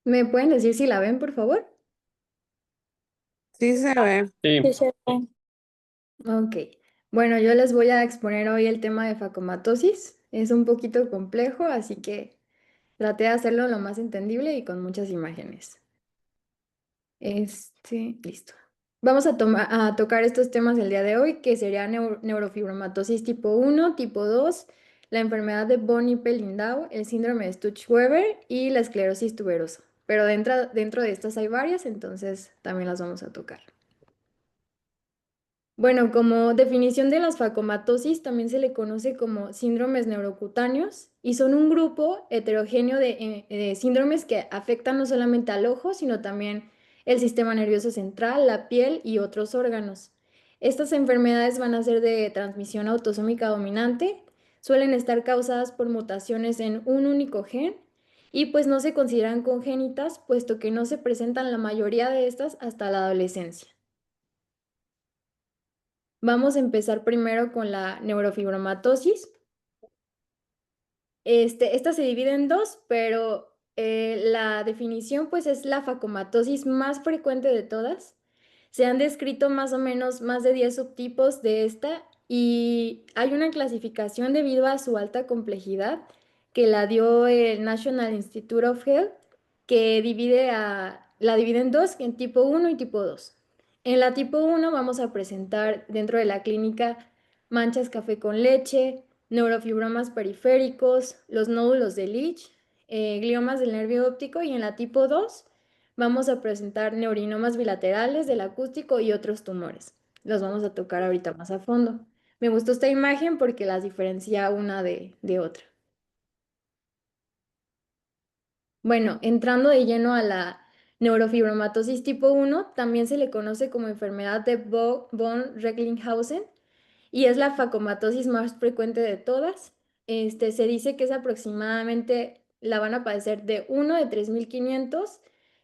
¿Me pueden decir si la ven, por favor? Sí se ve. Sí, Sí, se ve. Ok. Bueno, yo les voy a exponer hoy el tema de facomatosis. Es un poquito complejo, así que traté de hacerlo lo más entendible y con muchas imágenes. Listo. Vamos a tocar estos temas el día de hoy, que sería neurofibromatosis tipo uno, tipo 2, la enfermedad de von Hippel-Lindau, el síndrome de Stuch-Weber y la esclerosis tuberosa. Pero dentro de estas hay varias, entonces también las vamos a tocar. Bueno, como definición de las facomatosis, también se le conoce como síndromes neurocutáneos y son un grupo heterogéneo de síndromes que afectan no solamente al ojo, sino también el sistema nervioso central, la piel y otros órganos. Estas enfermedades van a ser de transmisión autosómica dominante, suelen estar causadas por mutaciones en un único gen y pues no se consideran congénitas, puesto que no se presentan la mayoría de estas hasta la adolescencia. Vamos a empezar primero con la neurofibromatosis. Esta se divide en dos, pero la definición pues es la facomatosis más frecuente de todas. Se han descrito más o menos más de 10 subtipos de esta y hay una clasificación debido a su alta complejidad que la dio el National Institute of Health, que la divide en dos, en tipo uno y tipo 2. En la tipo uno vamos a presentar dentro de la clínica manchas café con leche, neurofibromas periféricos, los nódulos de Leach, gliomas del nervio óptico y en la tipo 2 vamos a presentar neurinomas bilaterales del acústico y otros tumores. Los vamos a tocar ahorita más a fondo. Me gustó esta imagen porque las diferencia una de otra. Bueno, entrando de lleno a la neurofibromatosis tipo uno, también se le conoce como enfermedad de von Recklinghausen y es la facomatosis más frecuente de todas. Se dice que es aproximadamente, la van a padecer de uno de 3.500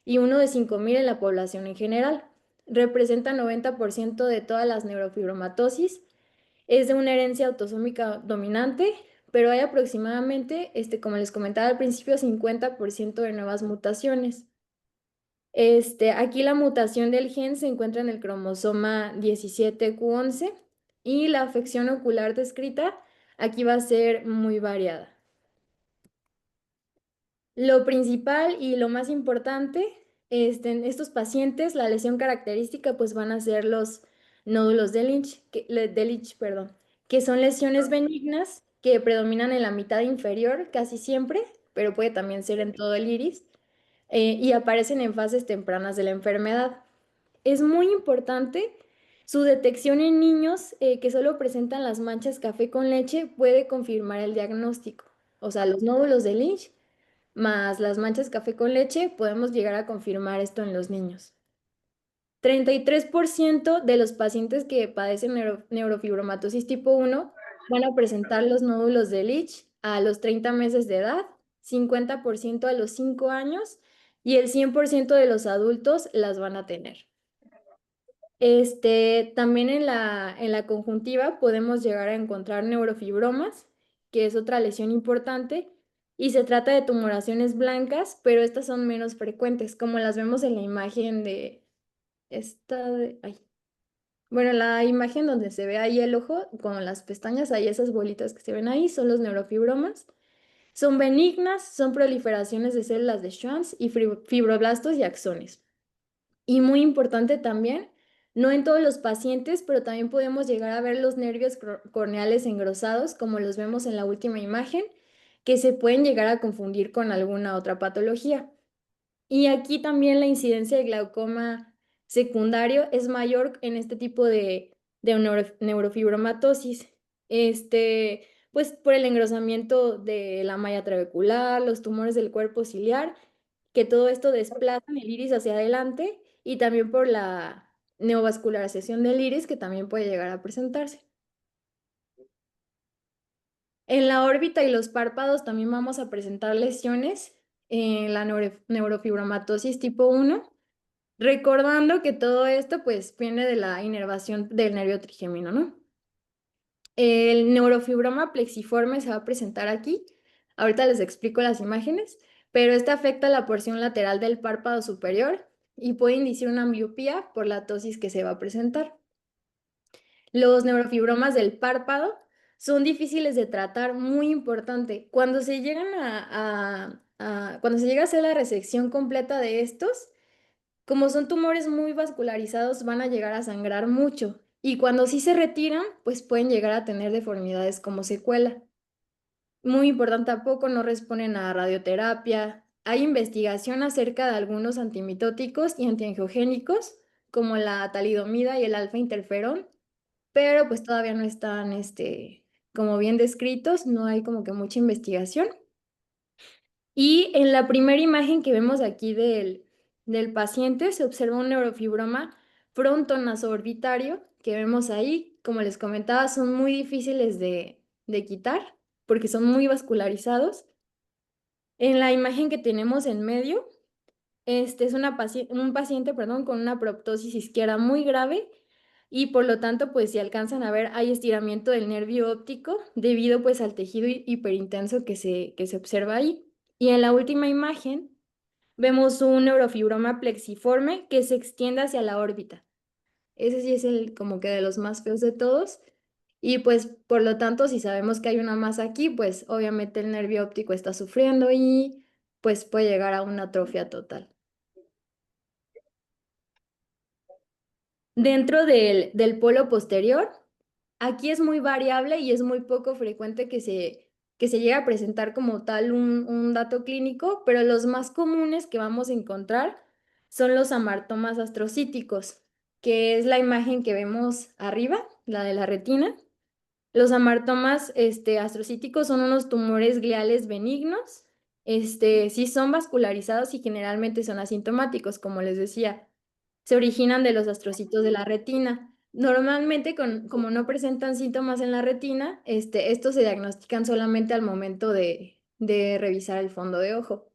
y uno de 5.000 en la población en general. Representa 90% de todas las neurofibromatosis. Es de una herencia autosómica dominante, pero hay aproximadamente, como les comentaba al principio, 50% de nuevas mutaciones. Aquí la mutación del gen se encuentra en el cromosoma 17q11 y la afección ocular descrita aquí va a ser muy variada. Lo principal y lo más importante, en estos pacientes, la lesión característica pues van a ser los nódulos de Leach, perdón, que son lesiones benignas que predominan en la mitad inferior casi siempre, pero puede también ser en todo el iris, y aparecen en fases tempranas de la enfermedad. Es muy importante su detección en niños que solo presentan las manchas café con leche puede confirmar el diagnóstico. O sea, los nódulos de Lynch más las manchas café con leche, podemos llegar a confirmar esto en los niños. 33% de los pacientes que padecen neurofibromatosis tipo uno van a presentar los nódulos de Leach a los 30 meses de edad, 50% a los 5 años y el 100% de los adultos las van a tener. También en la conjuntiva podemos llegar a encontrar neurofibromas, que es otra lesión importante, y se trata de tumoraciones blancas, pero estas son menos frecuentes, como las vemos en la imagen de ay. Bueno, la imagen donde se ve ahí el ojo con las pestañas, ahí esas bolitas que se ven ahí son los neurofibromas. Son benignas, son proliferaciones de células de Schwann y fibroblastos y axones. Y muy importante también, no en todos los pacientes, pero también podemos llegar a ver los nervios corneales engrosados, como los vemos en la última imagen, que se pueden llegar a confundir con alguna otra patología. Y aquí también la incidencia de glaucoma secundario es mayor en este tipo de neurofibromatosis. Pues por el engrosamiento de la malla trabecular, los tumores del cuerpo ciliar, que todo esto desplaza el iris hacia adelante y también por la neovascularización del iris que también puede llegar a presentarse. En la órbita y los párpados también vamos a presentar lesiones en la neurofibromatosis tipo uno, recordando que todo esto pues viene de la inervación del nervio trigémino, ¿no? El neurofibroma plexiforme se va a presentar aquí. Ahorita les explico las imágenes, pero esta afecta la porción lateral del párpado superior y puede iniciar una miopía por la ptosis que se va a presentar. Los neurofibromas del párpado son difíciles de tratar, muy importante. Cuando se llegan cuando se llega a hacer la resección completa de estos, como son tumores muy vascularizados, van a llegar a sangrar mucho. Y cuando sí se retiran, pues pueden llegar a tener deformidades como secuela. Muy importante, tampoco no responden a radioterapia. Hay investigación acerca de algunos antimitóticos y antiangiogénicos, como la talidomida y el alfa interferón, pero pues todavía no están, como bien descritos, no hay como que mucha investigación. Y en la primera imagen que vemos aquí del paciente se observa un neurofibroma frontonasoorbitario que vemos ahí. Como les comentaba, son muy difíciles de quitar porque son muy vascularizados. En la imagen que tenemos en medio, este es un paciente, perdón, con una proptosis izquierda muy grave y por lo tanto, pues si alcanzan a ver, hay estiramiento del nervio óptico debido pues al tejido hiperintenso que se observa ahí. Y en la última imagen vemos un neurofibroma plexiforme que se extiende hacia la órbita. Ese sí es el como que de los más feos de todos. Y pues por lo tanto, si sabemos que hay una masa aquí, pues obviamente el nervio óptico está sufriendo y pues puede llegar a una atrofia total. Dentro del polo posterior, aquí es muy variable y es muy poco frecuente que se llegue a presentar como tal un dato clínico, pero los más comunes que vamos a encontrar son los amartomas astrocíticos, que es la imagen que vemos arriba, la de la retina. Los amartomas astrocíticos son unos tumores gliales benignos, sí son vascularizados y generalmente son asintomáticos, como les decía. Se originan de los astrocitos de la retina. Normalmente, como no presentan síntomas en la retina, estos se diagnostican solamente al momento de revisar el fondo de ojo.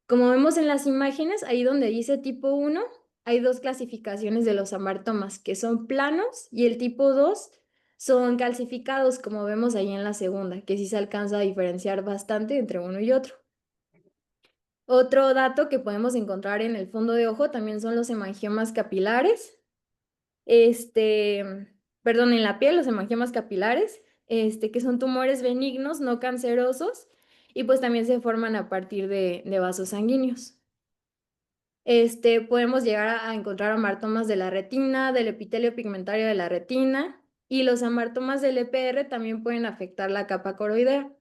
Como vemos en las imágenes, ahí donde dice tipo 1, hay dos clasificaciones de los amartomas, que son planos, y el tipo 2 son calcificados, como vemos ahí en la segunda, que sí se alcanza a diferenciar bastante entre uno y otro. Otro dato que podemos encontrar en el fondo de ojo también son los hemangiomas capilares. Perdón, en la piel, los hemangiomas capilares, que son tumores benignos, no cancerosos, y pues también se forman a partir de vasos sanguíneos. Podemos llegar a encontrar amartomas de la retina, del epitelio pigmentario de la retina, y los amartomas del EPR también pueden afectar la capa coroidea.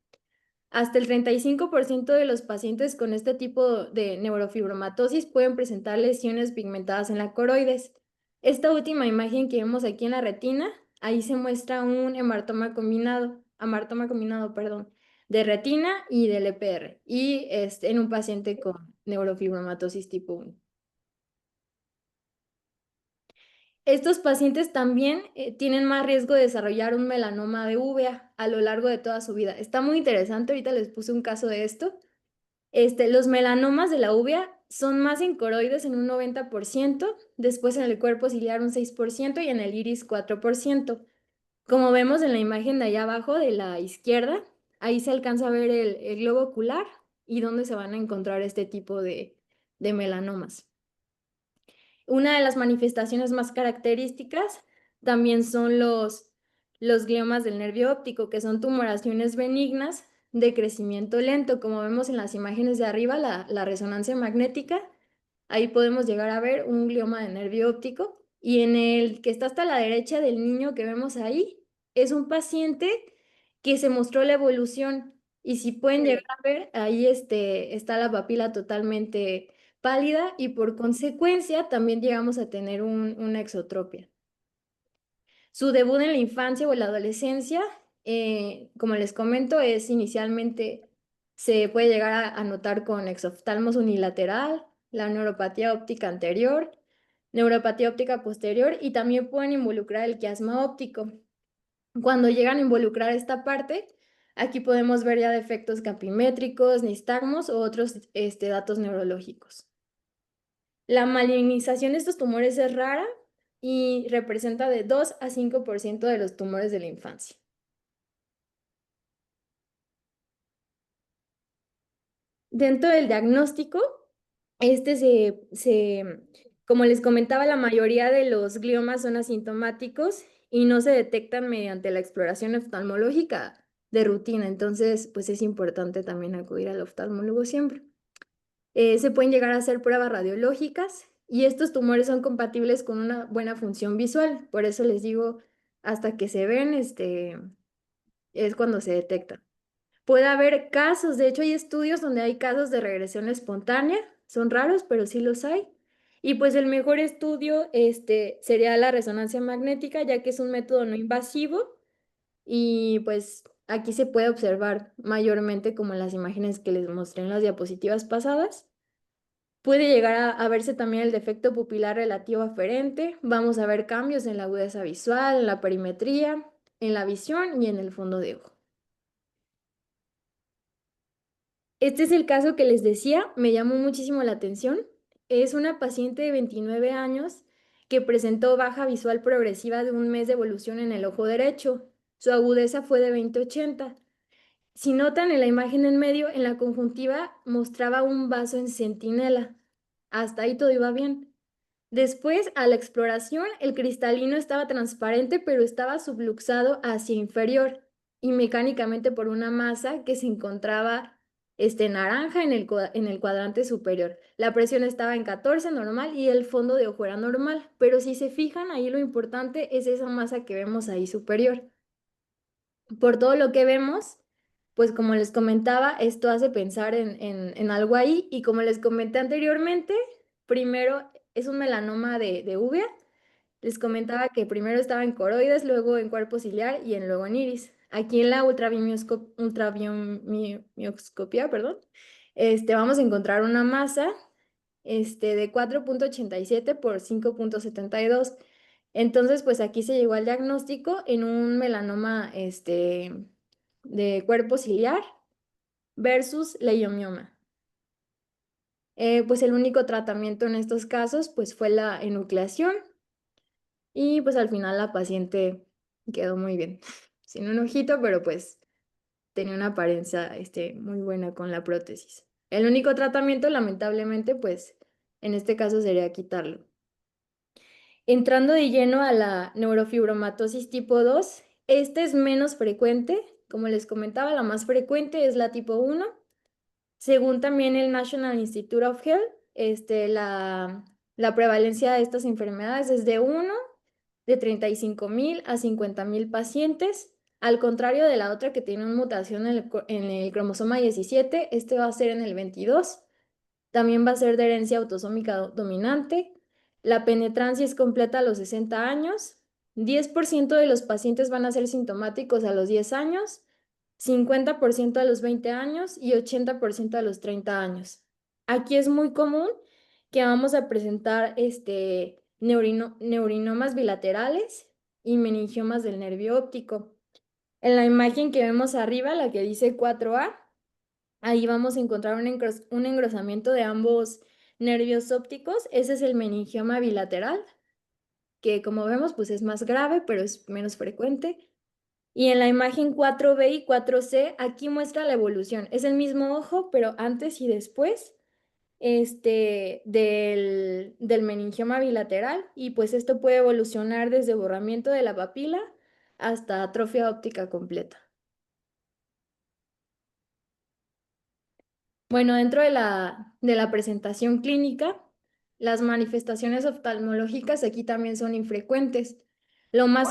Hasta el 35% de los pacientes con este tipo de neurofibromatosis pueden presentar lesiones pigmentadas en la coroides. Esta última imagen que vemos aquí en la retina, ahí se muestra un amartoma combinado, perdón, de retina y del EPR, y en un paciente con neurofibromatosis tipo 1. Estos pacientes también tienen más riesgo de desarrollar un melanoma de uvea a lo largo de toda su vida. Está muy interesante, ahorita les puse un caso de esto. Los melanomas de la uvea son más en coroides en un 90%, después en el cuerpo ciliar un 6% y en el iris 4%. Como vemos en la imagen de allá abajo de la izquierda, ahí se alcanza a ver el globo ocular y dónde se van a encontrar este tipo de melanomas. Una de las manifestaciones más características también son los gliomas del nervio óptico, que son tumoraciones benignas de crecimiento lento. Como vemos en las imágenes de arriba, la resonancia magnética, ahí podemos llegar a ver un glioma de nervio óptico. Y en el que está hasta la derecha del niño que vemos ahí, es un paciente que se mostró la evolución. Y si pueden llegar a ver, ahí está la papila totalmente pálida y por consecuencia también llegamos a tener una exotropia. Su debut en la infancia o la adolescencia, como les comento, es inicialmente, se puede llegar a notar con exoftalmos unilateral, la neuropatía óptica anterior, neuropatía óptica posterior y también pueden involucrar el quiasma óptico. Cuando llegan a involucrar esta parte, aquí podemos ver ya defectos capimétricos, nistagmos o otros datos neurológicos. La malignización de estos tumores es rara y representa de 2 a 5% de los tumores de la infancia. Dentro del diagnóstico, este como les comentaba, la mayoría de los gliomas son asintomáticos y no se detectan mediante la exploración oftalmológica de rutina. Entonces, pues es importante también acudir al oftalmólogo siempre. Se pueden llegar a hacer pruebas radiológicas y estos tumores son compatibles con una buena función visual. Por eso les digo, hasta que se ven, es cuando se detecta. Puede haber casos, de hecho hay estudios donde hay casos de regresión espontánea, son raros, pero sí los hay. Y pues el mejor estudio sería la resonancia magnética, ya que es un método no invasivo y pues aquí se puede observar mayormente como en las imágenes que les mostré en las diapositivas pasadas. Puede llegar a verse también el defecto pupilar relativo aferente. Vamos a ver cambios en la agudeza visual, en la perimetría, en la visión y en el fondo de ojo. Este es el caso que les decía, me llamó muchísimo la atención. Es una paciente de 29 años que presentó baja visual progresiva de un mes de evolución en el ojo derecho. Su agudeza fue de 20/80. Si notan en la imagen en medio, en la conjuntiva mostraba un vaso en centinela. Hasta ahí todo iba bien. Después, a la exploración, el cristalino estaba transparente, pero estaba subluxado hacia inferior y mecánicamente por una masa que se encontraba naranja en el cuadrante superior. La presión estaba en 14 normal y el fondo de ojo era normal, pero si se fijan, ahí lo importante es esa masa que vemos ahí superior. Por todo lo que vemos, pues como les comentaba, esto hace pensar en algo ahí y como les comenté anteriormente, primero es un melanoma de uvea. Les comentaba que primero estaba en coroides, luego en cuerpo ciliar y luego en iris. Aquí en la ultrabioscopía, perdón, vamos a encontrar una masa de 4,87 por 5,72. Entonces, pues aquí se llegó al diagnóstico en un melanoma de cuerpo ciliar versus leiomioma. Pues el único tratamiento en estos casos pues fue la enucleación y pues al final la paciente quedó muy bien, sin un ojito, pero pues tenía una apariencia muy buena con la prótesis. El único tratamiento, lamentablemente, pues en este caso sería quitarlo. Entrando de lleno a la neurofibromatosis tipo 2, esta es menos frecuente. Como les comentaba, la más frecuente es la tipo 1. Según también el National Institute of Health, la prevalencia de estas enfermedades es de 1 de 35,000 a 50,000 pacientes. Al contrario de la otra que tiene una mutación en el cromosoma 17, este va a ser en el 22. También va a ser de herencia autosómica dominante. La penetrancia es completa a los 60 años. 10% de los pacientes van a ser sintomáticos a los 10 años, 50% a los 20 años y 80% a los 30 años. Aquí es muy común que vamos a presentar neurinomas bilaterales y meningiomas del nervio óptico. En la imagen que vemos arriba, la que dice 4A, ahí vamos a encontrar un engrosamiento de ambos nervios ópticos. Ese es el meningioma bilateral, que como vemos, pues es más grave, pero es menos frecuente. Y en la imagen 4B y 4C, aquí muestra la evolución. Es el mismo ojo, pero antes y después del meningioma bilateral. Y pues esto puede evolucionar desde borramiento de la papila hasta atrofia óptica completa. Bueno, dentro de la presentación clínica, las manifestaciones oftalmológicas aquí también son infrecuentes. Lo más...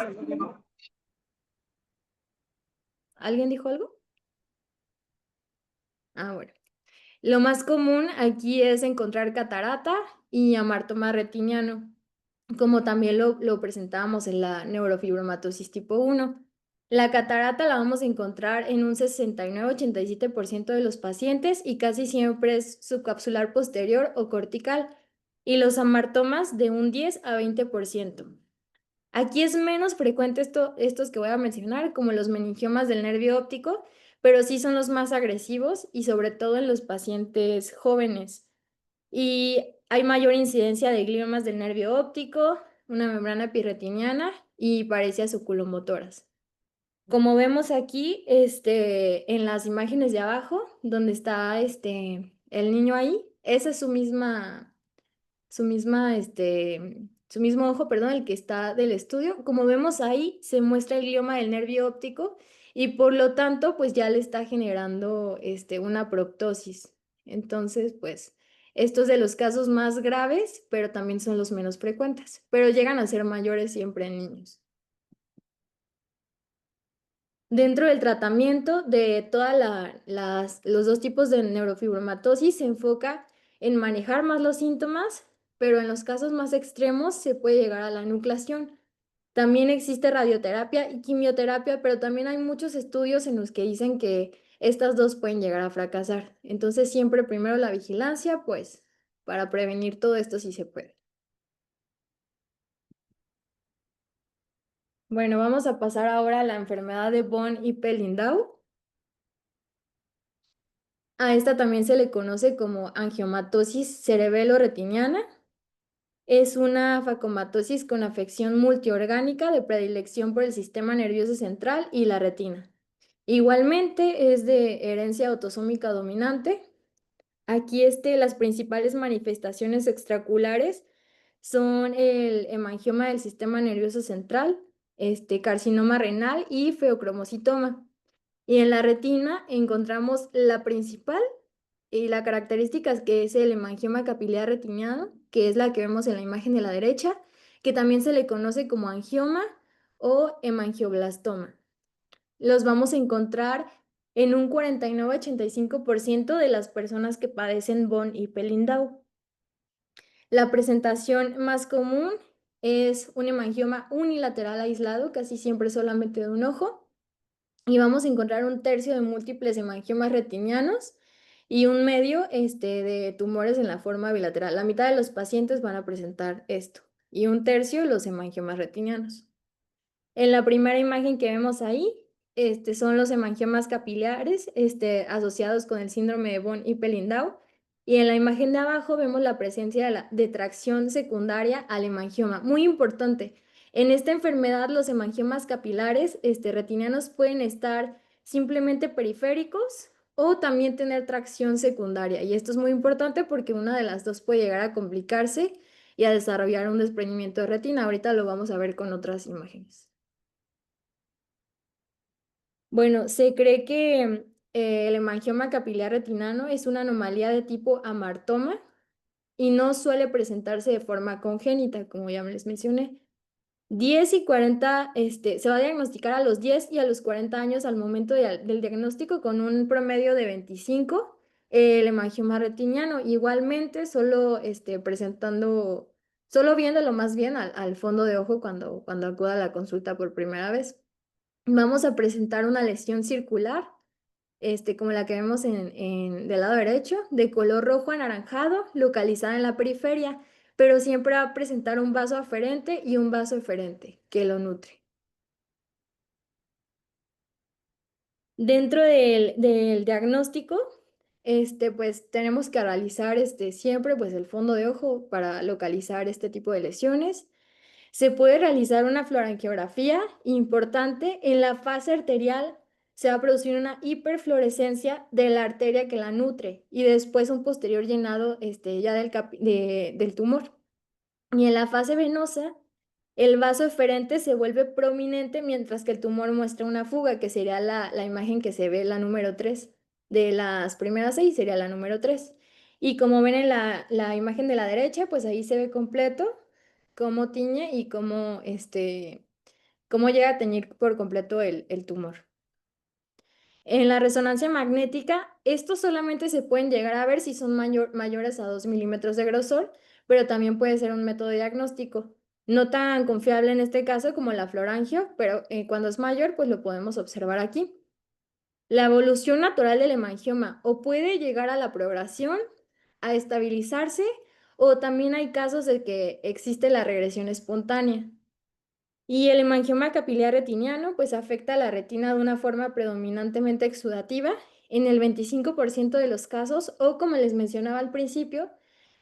¿Alguien dijo algo? Ah, bueno. Lo más común aquí es encontrar catarata y amartoma retiniano, como también lo presentábamos en la neurofibromatosis tipo 1. La catarata la vamos a encontrar en un 69-87% de los pacientes y casi siempre es subcapsular posterior o cortical, y los amartomas de un 10 a 20%. Aquí es menos frecuente estos que voy a mencionar, como los meningiomas del nervio óptico, pero sí son los más agresivos y sobre todo en los pacientes jóvenes. Y hay mayor incidencia de gliomas del nervio óptico, una membrana epirretiniana y parecias oculomotoras. Como vemos aquí, en las imágenes de abajo, donde está el niño ahí, esa es su mismo ojo, perdón, el que está del estudio. Como vemos ahí, se muestra el glioma del nervio óptico y por lo tanto, pues ya le está generando una proptosis. Entonces, pues, estos de los casos más graves, pero también son los menos frecuentes, pero llegan a ser mayores siempre en niños. Dentro del tratamiento de los dos tipos de neurofibromatosis se enfoca en manejar más los síntomas, pero en los casos más extremos se puede llegar a la nucleación. También existe radioterapia y quimioterapia, pero también hay muchos estudios en los que dicen que estas dos pueden llegar a fracasar. Entonces, siempre primero la vigilancia, pues, para prevenir todo esto si se puede. Bueno, vamos a pasar ahora a la enfermedad de Von Hippel-Lindau. A esta también se le conoce como angiomatosis cerebelo-retiniana. Es una facomatosis con afección multiorgánica de predilección por el sistema nervioso central y la retina. Igualmente es de herencia autosómica dominante. Aquí las principales manifestaciones extraculares son el hemangioma del sistema nervioso central, carcinoma renal y feocromocitoma. Y en la retina encontramos la principal y la característica es que es el hemangioma capilar retiniano, que es la que vemos en la imagen de la derecha, que también se le conoce como angioma o hemangioblastoma. Los vamos a encontrar en un 49-85% de las personas que padecen von Hippel-Lindau. La presentación más común es un hemangioma unilateral aislado, casi siempre solamente de un ojo, y vamos a encontrar un tercio de múltiples hemangiomas retinianos y un medio de tumores en la forma bilateral. La mitad de los pacientes van a presentar esto y un tercio los hemangiomas retinianos. En la primera imagen que vemos ahí, son los hemangiomas capilares asociados con el síndrome de von Hippel-Lindau. Y en la imagen de abajo vemos la presencia de tracción secundaria al hemangioma. Muy importante, en esta enfermedad los hemangiomas capilares retinianos pueden estar simplemente periféricos o también tener tracción secundaria. Y esto es muy importante porque una de las dos puede llegar a complicarse y a desarrollar un desprendimiento de retina. Ahorita lo vamos a ver con otras imágenes. Bueno, se cree que el hemangioma capilar retinano es una anomalía de tipo amartoma y no suele presentarse de forma congénita, como ya les mencioné. 10 y 40, se va a diagnosticar a los 10 y a los 40 años al momento del diagnóstico con un promedio de 25, el hemangioma retiniano. Igualmente, solo viéndolo más bien al fondo de ojo cuando acuda a la consulta por primera vez. Vamos a presentar una lesión circular, como la que vemos del lado derecho, de color rojo anaranjado, localizada en la periferia, pero siempre va a presentar un vaso aferente y un vaso eferente que lo nutre. Dentro del diagnóstico, pues tenemos que realizar siempre pues, el fondo de ojo para localizar este tipo de lesiones. Se puede realizar una fluorangiografía importante. En la fase arterial se va a producir una hiperfluorescencia de la arteria que la nutre y después un posterior llenado ya del tumor. Y en la fase venosa, el vaso eferente se vuelve prominente mientras que el tumor muestra una fuga, que sería la imagen que se ve, la número 3. De las primeras 6 sería la número 3. Y como ven en la imagen de la derecha, pues ahí se ve completo cómo tiñe y cómo llega a teñir por completo el tumor. En la resonancia magnética, estos solamente se pueden llegar a ver si son mayores a 2 milímetros de grosor, pero también puede ser un método diagnóstico. No tan confiable en este caso como la fluorangio, pero cuando es mayor, pues lo podemos observar aquí. La evolución natural del hemangioma o puede llegar a la progresión, a estabilizarse, o también hay casos de que existe la regresión espontánea. Y el hemangioma capilar retiniano pues afecta a la retina de una forma predominantemente exudativa en el 25% de los casos o como les mencionaba al principio,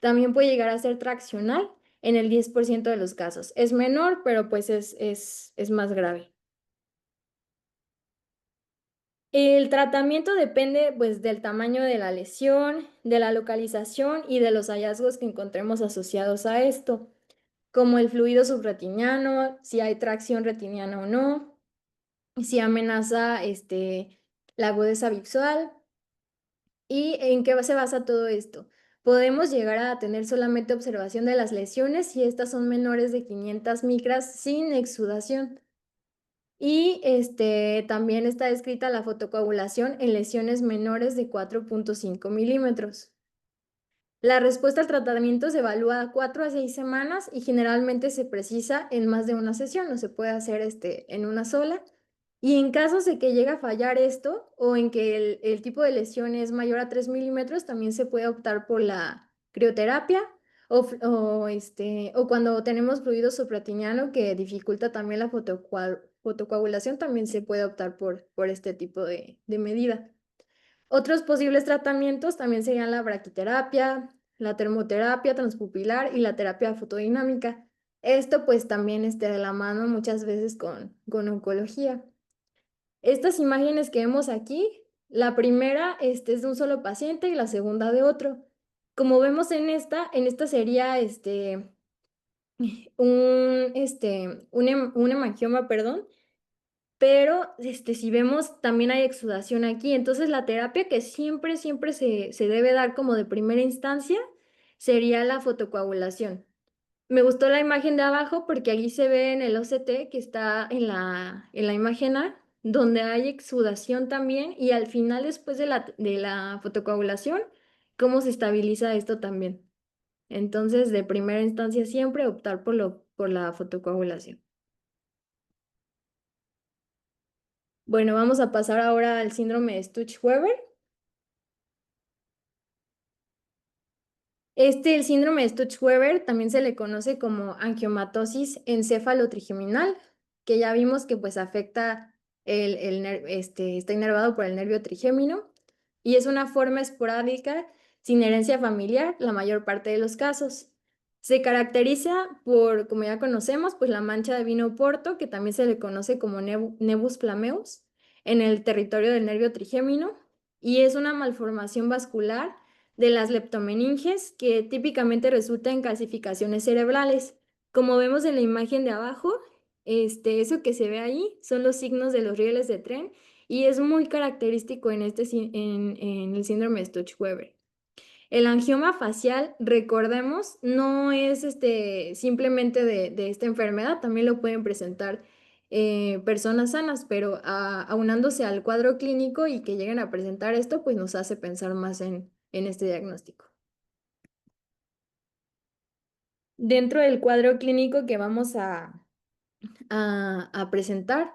también puede llegar a ser traccional en el 10% de los casos. Es menor, pero pues es más grave. El tratamiento depende pues del tamaño de la lesión, de la localización y de los hallazgos que encontremos asociados a esto, como el fluido subretiniano, si hay tracción retiniana o no, si amenaza la agudeza visual. ¿Y en qué se basa todo esto? Podemos llegar a tener solamente observación de las lesiones si estas son menores de 500 micras sin exudación. Y también está descrita la fotocoagulación en lesiones menores de 4,5 milímetros. La respuesta al tratamiento se evalúa a 4 a 6 semanas y generalmente se precisa en más de una sesión, no se puede hacer en una sola. Y en casos de que llegue a fallar esto o en que el tipo de lesión es mayor a 3 milímetros, también se puede optar por la crioterapia o cuando tenemos fluido subretiniano que dificulta también la fotocoagulación, también se puede optar por este tipo de medida. Otros posibles tratamientos también serían la braquiterapia, la termoterapia transpupilar y la terapia fotodinámica. Esto pues también de la mano muchas veces con oncología. Estas imágenes que vemos aquí, la primera es de un solo paciente y la segunda de otro. Como vemos en esta sería un hemangioma, perdón, pero si vemos también hay exudación aquí. Entonces la terapia que siempre, siempre se debe dar como de primera instancia sería la fotocoagulación. Me gustó la imagen de abajo porque allí se ve en el OCT que está en la imagen A, donde hay exudación también, y al final, después de la fotocoagulación, cómo se estabiliza esto también. Entonces, de primera instancia, siempre optar por la fotocoagulación. Bueno, vamos a pasar ahora al síndrome de Stuch-Weber. El síndrome de Stuch-Weber también se le conoce como angiomatosis encéfalo-trigeminal, que ya vimos que pues afecta está inervado por el nervio trigémino y es una forma esporádica sin herencia familiar la mayor parte de los casos. Se caracteriza por, como ya conocemos, pues la mancha de vino porto, que también se le conoce como nevus flammeus, en el territorio del nervio trigémino, y es una malformación vascular de las leptomeninges que típicamente resulta en calcificaciones cerebrales. Como vemos en la imagen de abajo, eso que se ve ahí son los signos de los rieles de tren y es muy característico en el síndrome de Stuch-Weber. El angioma facial, recordemos, no es simplemente de esta enfermedad, también lo pueden presentar personas sanas, pero aunándose al cuadro clínico y que lleguen a presentar esto, pues nos hace pensar más en este diagnóstico. Dentro del cuadro clínico que vamos a presentar,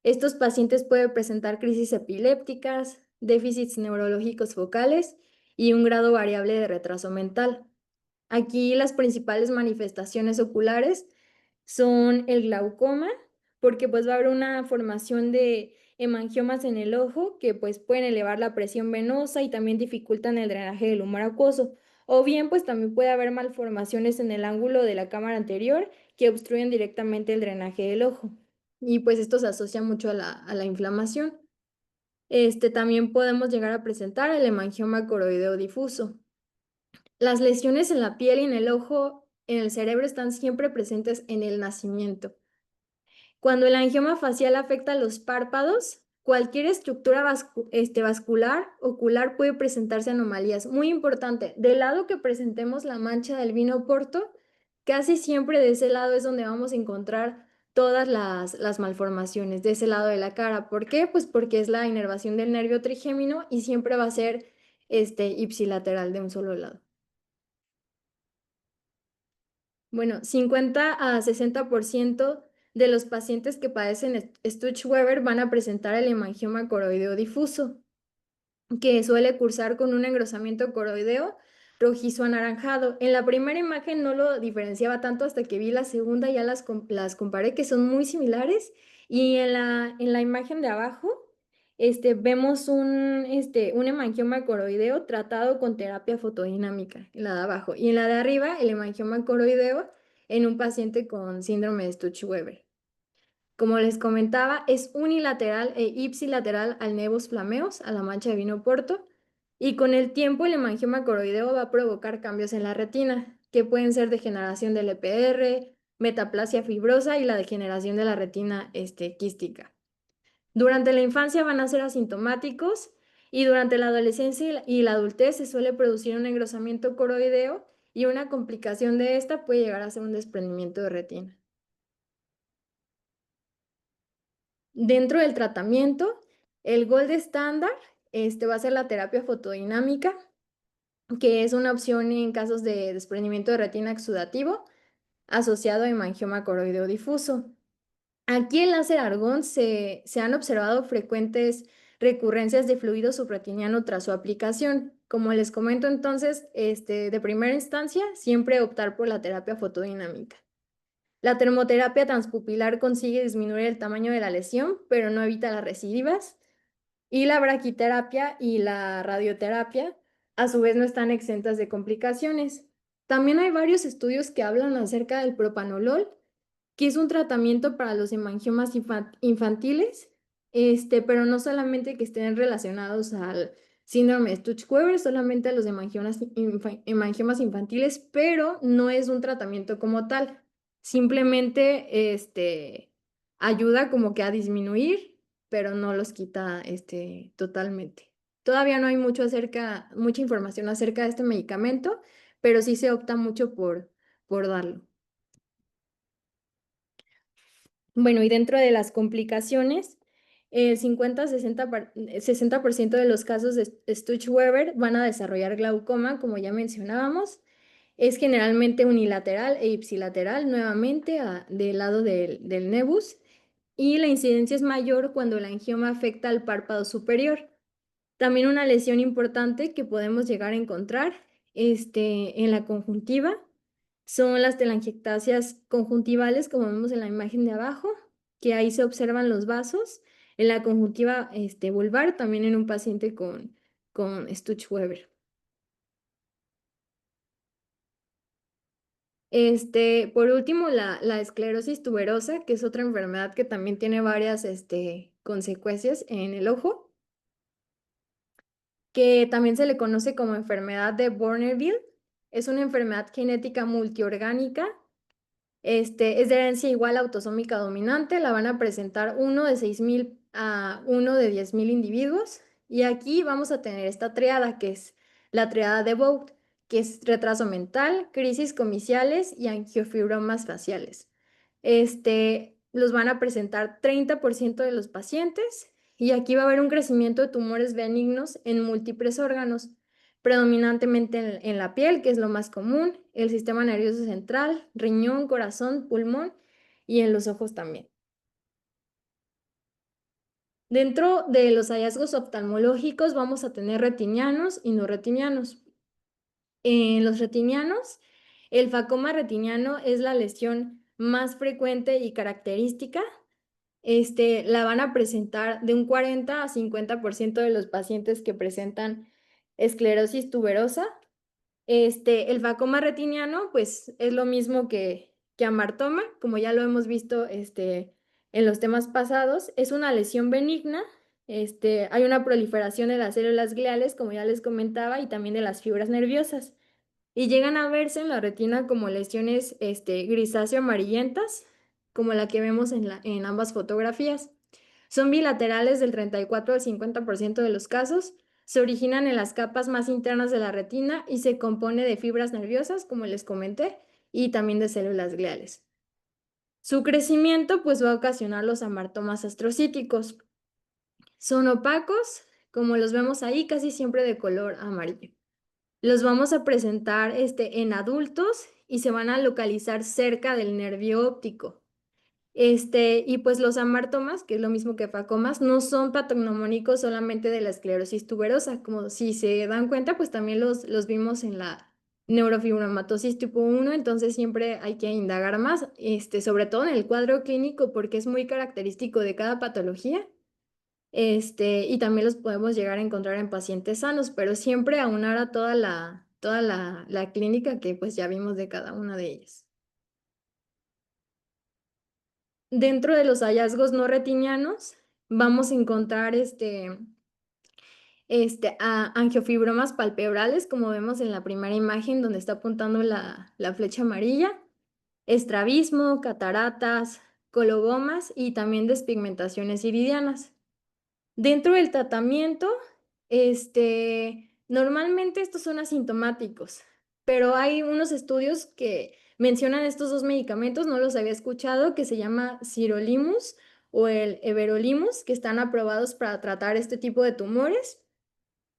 estos pacientes pueden presentar crisis epilépticas, déficits neurológicos focales y un grado variable de retraso mental. Aquí las principales manifestaciones oculares son el glaucoma, porque pues va a haber una formación de hemangiomas en el ojo que pues pueden elevar la presión venosa y también dificultan el drenaje del humor acuoso. O bien pues también puede haber malformaciones en el ángulo de la cámara anterior que obstruyen directamente el drenaje del ojo. Y pues esto se asocia mucho a la inflamación. También podemos llegar a presentar el hemangioma coroideo difuso. Las lesiones en la piel y en el ojo, en el cerebro, están siempre presentes en el nacimiento. Cuando el angioma facial afecta los párpados, cualquier estructura vascular ocular puede presentarse anomalías. Muy importante, del lado que presentemos la mancha del vino porto, casi siempre de ese lado es donde vamos a encontrar todas las malformaciones, de ese lado de la cara. ¿Por qué? Pues porque es la inervación del nervio trigémino y siempre va a ser ipsilateral de un solo lado. Bueno, 50 a 60% de los pacientes que padecen Stuch-Weber van a presentar el hemangioma coroideo difuso, que suele cursar con un engrosamiento coroideo rojizo anaranjado. En la primera imagen no lo diferenciaba tanto hasta que vi la segunda, ya las comparé, que son muy similares. Y en la imagen de abajo vemos un hemangioma coroideo tratado con terapia fotodinámica, en la de abajo. Y en la de arriba, el hemangioma coroideo en un paciente con síndrome de Stuch-Weber. Como les comentaba, es unilateral e ipsilateral al nevus flameus, a la mancha de vino porto, y con el tiempo el hemangioma coroideo va a provocar cambios en la retina, que pueden ser degeneración del EPR, metaplasia fibrosa y la degeneración de la retina quística. Durante la infancia van a ser asintomáticos y durante la adolescencia y la adultez se suele producir un engrosamiento coroideo y una complicación de esta puede llegar a ser un desprendimiento de retina. Dentro del tratamiento, el gold estándar va a ser la terapia fotodinámica, que es una opción en casos de desprendimiento de retina exudativo asociado a hemangioma coroideo difuso. Aquí el láser argón se han observado frecuentes recurrencias de fluido subretiniano tras su aplicación. Como les comento entonces, de primera instancia, siempre optar por la terapia fotodinámica. La termoterapia transpupilar consigue disminuir el tamaño de la lesión, pero no evita las recidivas. Y la braquiterapia y la radioterapia, a su vez, no están exentas de complicaciones. También hay varios estudios que hablan acerca del propanolol, que es un tratamiento para los hemangiomas infantiles, pero no solamente que estén relacionados al síndrome de Sturge-Weber, solamente a los hemangiomas infantiles, pero no es un tratamiento como tal. Simplemente ayuda como que a disminuir, pero no los quita totalmente. Todavía no hay mucha información acerca de este medicamento, pero sí se opta mucho por darlo. Bueno, y dentro de las complicaciones, el 50-60% de los casos de Sturge-Weber van a desarrollar glaucoma, como ya mencionábamos. Es generalmente unilateral e ipsilateral, nuevamente del lado del nevus, y la incidencia es mayor cuando el angioma afecta al párpado superior. También una lesión importante que podemos llegar a encontrar en la conjuntiva son las telangiectasias conjuntivales, como vemos en la imagen de abajo, que ahí se observan los vasos en la conjuntiva vulvar, también en un paciente con Sturge-Weber. Por último, la esclerosis tuberosa, que es otra enfermedad que también tiene varias consecuencias en el ojo, que también se le conoce como enfermedad de Bourneville. Es una enfermedad genética multiorgánica. Es de herencia igual autosómica dominante, la van a presentar uno de 6,000 a uno de 10,000 individuos. Y aquí vamos a tener esta triada, que es la triada de Vogt, que es retraso mental, crisis comiciales y angiofibromas faciales. Los van a presentar 30% de los pacientes y aquí va a haber un crecimiento de tumores benignos en múltiples órganos, predominantemente en la piel, que es lo más común, el sistema nervioso central, riñón, corazón, pulmón y en los ojos también. Dentro de los hallazgos oftalmológicos vamos a tener retinianos y no retinianos. En los retinianos, el facoma retiniano es la lesión más frecuente y característica. La van a presentar de un 40 a 50% de los pacientes que presentan esclerosis tuberosa. El facoma retiniano, pues es lo mismo que amartoma, como ya lo hemos visto en los temas pasados. Es una lesión benigna. Hay una proliferación de las células gliales, como ya les comentaba, y también de las fibras nerviosas. Y llegan a verse en la retina como lesiones grisáceo amarillentas, como la que vemos en ambas fotografías. Son bilaterales del 34 al 50% de los casos, se originan en las capas más internas de la retina y se compone de fibras nerviosas, como les comenté, y también de células gliales. Su crecimiento pues va a ocasionar los amartomas astrocíticos. Son opacos, como los vemos ahí, casi siempre de color amarillo. Los vamos a presentar en adultos y se van a localizar cerca del nervio óptico. Y pues los amartomas, que es lo mismo que facomas, no son patognomónicos solamente de la esclerosis tuberosa, como si se dan cuenta, pues también los vimos en la neurofibromatosis tipo 1, entonces siempre hay que indagar más, sobre todo en el cuadro clínico, porque es muy característico de cada patología. Y también los podemos llegar a encontrar en pacientes sanos, pero siempre aunar a toda la clínica que pues ya vimos de cada una de ellas. Dentro de los hallazgos no retinianos vamos a encontrar a angiofibromas palpebrales, como vemos en la primera imagen donde está apuntando la flecha amarilla, estrabismo, cataratas, colobomas y también despigmentaciones iridianas. Dentro del tratamiento, normalmente estos son asintomáticos, pero hay unos estudios que mencionan estos dos medicamentos, no los había escuchado, que se llama sirolimus o el everolimus, que están aprobados para tratar este tipo de tumores,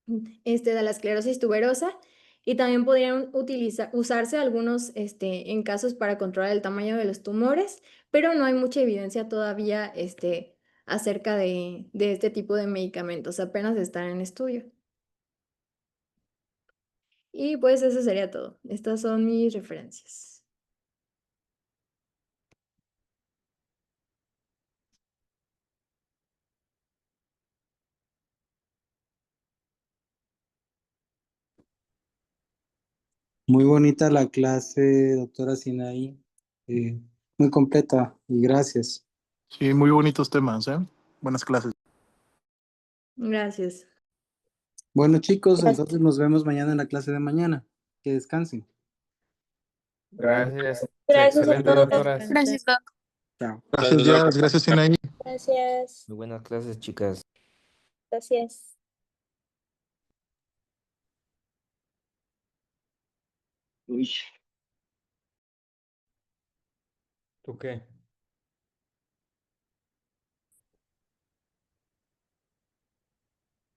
de la esclerosis tuberosa, y también podrían usarse algunos en casos para controlar el tamaño de los tumores, pero no hay mucha evidencia todavía acerca de este tipo de medicamentos, apenas están en estudio. Y pues eso sería todo. Estas son mis referencias. Muy bonita la clase, doctora Sinaí. Eh, Muy completa y gracias. Sí, muy bonitos temas, ¿eh? Buenas clases. Gracias. Bueno, chicos, Gracias. entonces nos vemos mañana en la clase de mañana. Que descansen. Gracias. Gracias a Excelente, todos. doctoras. Gracias, Doc. Chao. Gracias, Jazz. Gracias, Sinaí. Gracias. Muy buenas clases, chicas. Gracias. Uy. ¿Tú qué?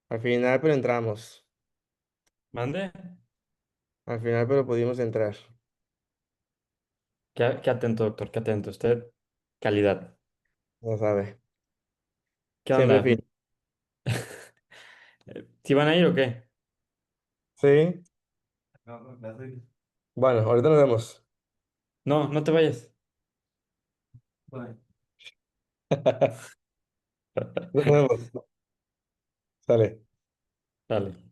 Al final, pero entramos. ¿Mande? Al final, pero pudimos entrar. Qué atento, doctor, qué atento. Usted, calidad. No sabe. ¿Qué Siempre onda? fin. ¿Sí van a ir o qué? Sí. Bueno, ahorita nos vemos. No, no te vayas. Nos vemos. Sale. Dale.